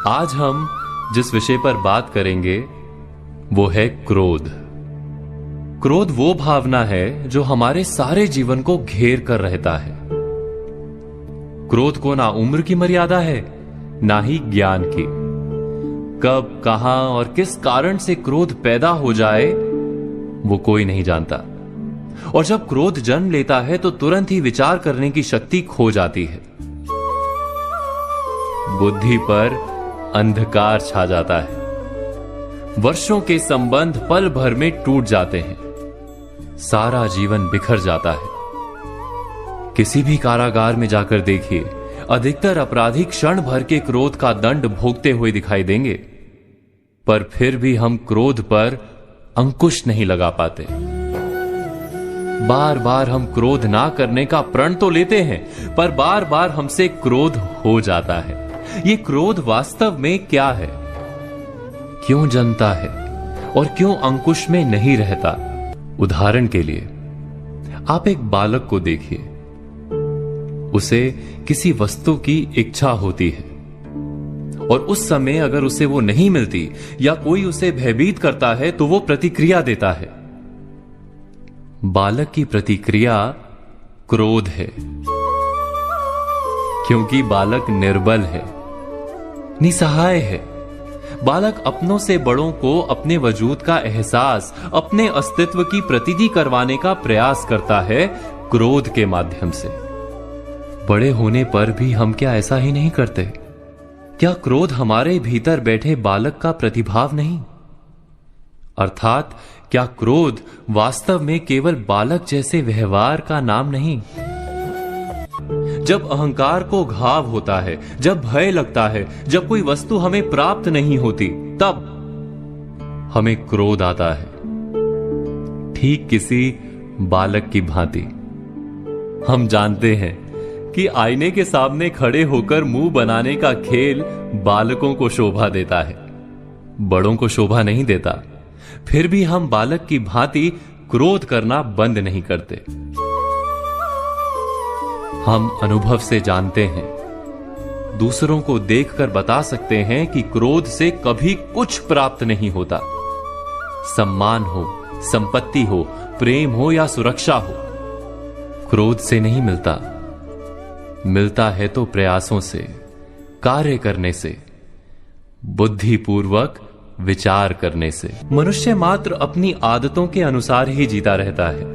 आज हम जिस विषय पर बात करेंगे वो है क्रोध। क्रोध वो भावना है जो हमारे सारे जीवन को घेर कर रहता है। क्रोध को ना उम्र की मर्यादा है ना ही ज्ञान की। कब, कहां और किस कारण से क्रोध पैदा हो जाए वो कोई नहीं जानता। और जब क्रोध जन्म लेता है तो तुरंत ही विचार करने की शक्ति खो जाती है। बुद्धि पर अंधकार छा जाता है। वर्षों के संबंध पल भर में टूट जाते हैं। सारा जीवन बिखर जाता है। किसी भी कारागार में जाकर देखिए, अधिकतर अपराधी क्षण भर के क्रोध का दंड भोगते हुए दिखाई देंगे, पर फिर भी हम क्रोध पर अंकुश नहीं लगा पाते। बार बार हम क्रोध ना करने का प्रण तो लेते हैं, पर बार बार हमसे क्रोध हो जाता है। ये क्रोध वास्तव में क्या है, क्यों जन्मता है और क्यों अंकुश में नहीं रहता? उदाहरण के लिए आप एक बालक को देखिए। उसे किसी वस्तु की इच्छा होती है और उस समय अगर उसे वो नहीं मिलती या कोई उसे भयभीत करता है तो वो प्रतिक्रिया देता है। बालक की प्रतिक्रिया क्रोध है, क्योंकि बालक निर्बल है, निसहाय है। बालक अपनों से बड़ों को अपने वजूद का एहसास, अपने अस्तित्व की प्रतीति करवाने का प्रयास करता है क्रोध के माध्यम से। बड़े होने पर भी हम क्या ऐसा ही नहीं करते? क्या क्रोध हमारे भीतर बैठे बालक का प्रतिभाव नहीं? अर्थात क्या क्रोध वास्तव में केवल बालक जैसे व्यवहार का नाम नहीं? जब अहंकार को घाव होता है, जब भय लगता है, जब कोई वस्तु हमें प्राप्त नहीं होती, तब हमें क्रोध आता है, ठीक किसी बालक की भांति। हम जानते हैं कि आईने के सामने खड़े होकर मुंह बनाने का खेल बालकों को शोभा देता है, बड़ों को शोभा नहीं देता। फिर भी हम बालक की भांति क्रोध करना बंद नहीं करते। हम अनुभव से जानते हैं, दूसरों को देखकर बता सकते हैं कि क्रोध से कभी कुछ प्राप्त नहीं होता। सम्मान हो, संपत्ति हो, प्रेम हो या सुरक्षा हो, क्रोध से नहीं मिलता। मिलता है तो प्रयासों से, कार्य करने से, बुद्धिपूर्वक विचार करने से। मनुष्य मात्र अपनी आदतों के अनुसार ही जीता रहता है।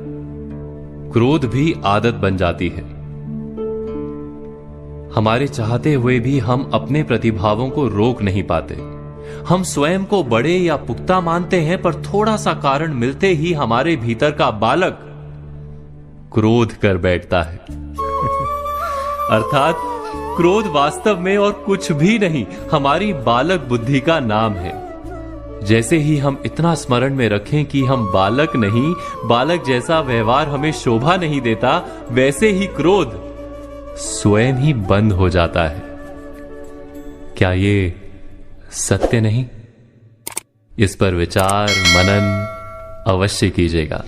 क्रोध भी आदत बन जाती है। हमारे चाहते हुए भी हम अपने प्रतिभावों को रोक नहीं पाते। हम स्वयं को बड़े या पुख्ता मानते हैं, पर थोड़ा सा कारण मिलते ही हमारे भीतर का बालक क्रोध कर बैठता है। अर्थात क्रोध वास्तव में और कुछ भी नहीं, हमारी बालक बुद्धि का नाम है। जैसे ही हम इतना स्मरण में रखें कि हम बालक नहीं, बालक जैसा व्यवहार हमें शोभा नहीं देता, वैसे ही क्रोध स्वयं ही बंद हो जाता है। क्या ये सत्य नहीं? इस पर विचार मनन अवश्य कीजिएगा।